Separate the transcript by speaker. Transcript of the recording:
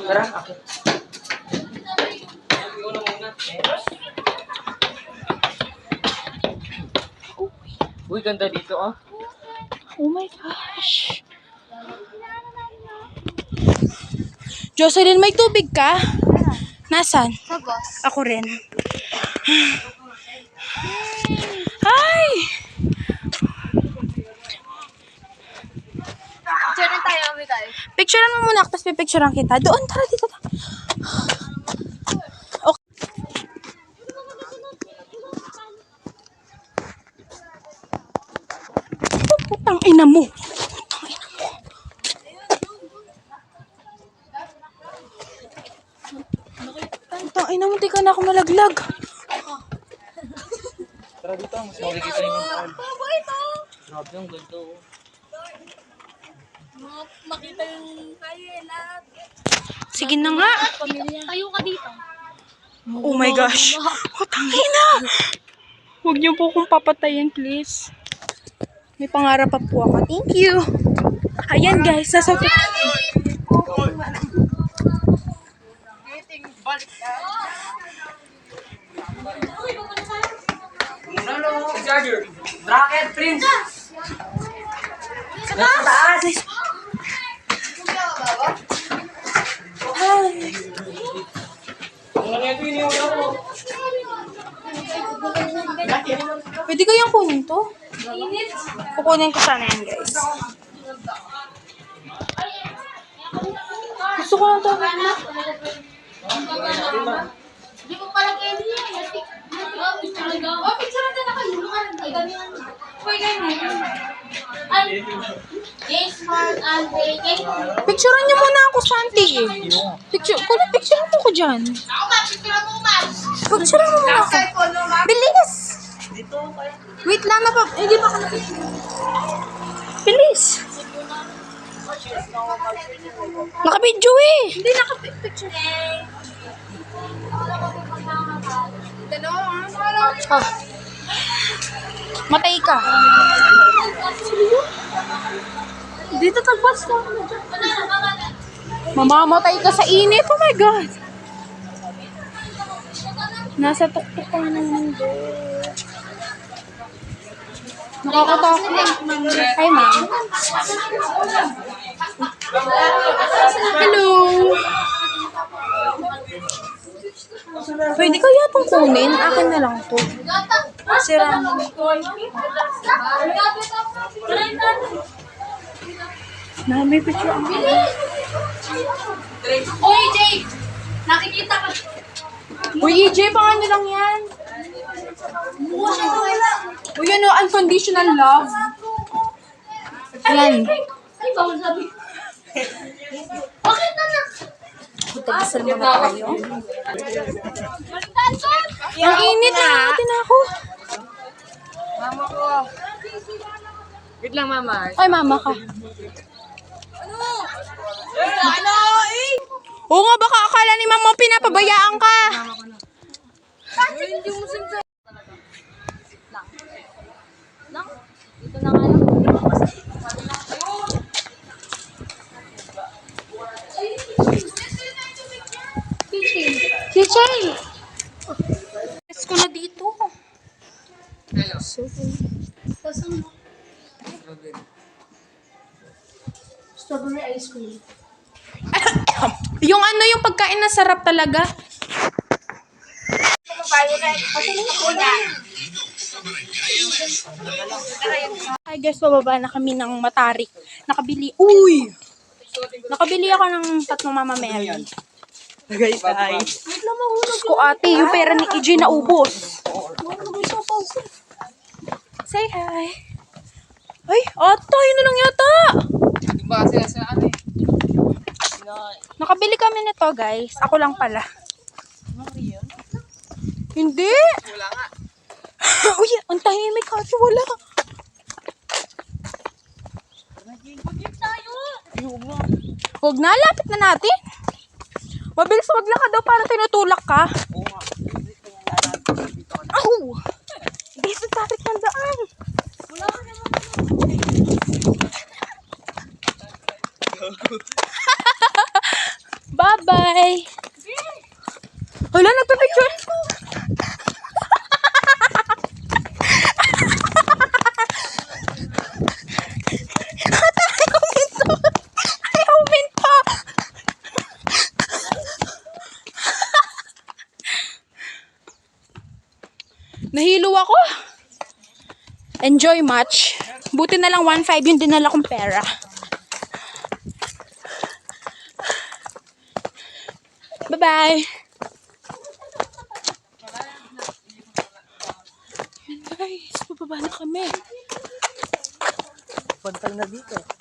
Speaker 1: Tara, akit. Uy, ganda dito ah.
Speaker 2: Oh my gosh. Jocelyn, may tubig ka? Nasaan?
Speaker 3: Sa boss.
Speaker 2: Ako rin. Hi!
Speaker 3: Picture na tayo, Miguel.
Speaker 2: Picturean mo muna, tapos pipicturean kita. Doon, tara dito. Okay. Putang ina mo. Putang ina mo, di ka na ako malaglag.
Speaker 1: Tara dito, mas makikita niyo yung tao.
Speaker 3: Baba ito!
Speaker 1: Grabe yung ganito.
Speaker 3: Makita yung kayo lahat.
Speaker 2: Sige na nga.
Speaker 3: Tayo ka dito.
Speaker 2: Oh my gosh. Putang ina. Huwag niyo po akong papatayin, please. May pangarap pa po ako. Thank you. Ayan guys, nasa
Speaker 1: Charger! Bracket, Prince! Sa taas!
Speaker 2: Pwede kayang kunin to? Kukunin ko sana yan, guys. Gusto ko lang to.
Speaker 3: Di mo pala kayo niya. Oh, picture na kayo. Uy, ganyan. Ay, yes, Mark, Andre.
Speaker 2: Picturean niyo muna ako, Santi. Picturean mo ko dyan.
Speaker 3: Ako ba, picture mo, Mark.
Speaker 2: Picturean mo muna ako. Bilis! Wait lang na pa. Hindi pa ako na-picture. Bilis! Naka-video eh.
Speaker 3: Hindi nakapicture.
Speaker 2: Ah. Matay ka. Dito tagpas ka. Mamamatay ka sa init. Oh my God. Nasa tuktok ka ng mundo. Nakakatakot. Hi, ma'am. Hello. Pwede kaya itong kunin? Akin na lang to. Sira mo. Na, may picture ako.
Speaker 3: Uy, Jay! Nakikita ka.
Speaker 2: Uy, EJ, pangan nyo lang yan. Uy, ano, unconditional love. Yan.
Speaker 3: Ay, bawal sabi. Bakit na na?
Speaker 2: Tagisal mo na kayo. Ang init na natin ako.
Speaker 1: Mama ko. Wait lang, mama.
Speaker 2: Ay, mama ka. Oo nga, baka akala ni mama pinapabayaan ka.
Speaker 3: Dito na nga lang.
Speaker 2: Kitchen! Let's ko na dito.
Speaker 1: Hello.
Speaker 3: Strawberry ice cream.
Speaker 2: Yung ano, yung pagkain na sarap talaga. Hi guys, bababa na kami ng Matarik. Nakabili ako ng 3 Mama Mary. Guys. Diyos ko ate, yung pera ni EJ naubos. Say hi. Ay, ata, yun na lang yata.
Speaker 1: Diba kasi nasa ano eh?
Speaker 2: Nakabili kami nito guys. Ako lang pala. Hindi.
Speaker 1: Wala nga.
Speaker 2: Uy, ang tahimik kasi wala. Huwag na, lapit na natin. Mabilis wag lang ka daw para tinutulak ka.
Speaker 1: Oo nga.
Speaker 2: Aw! Bilis ang traffic ng daan.
Speaker 3: Wala ka naman.
Speaker 2: Bye-bye! Hala, nagpapicture! Ayaw huminto! Nahilo ako. Enjoy much. Buti na lang 1.5 yung dinala kong pera. Bye-bye. Yan guys, bababa na kami.
Speaker 3: Pantay na dito.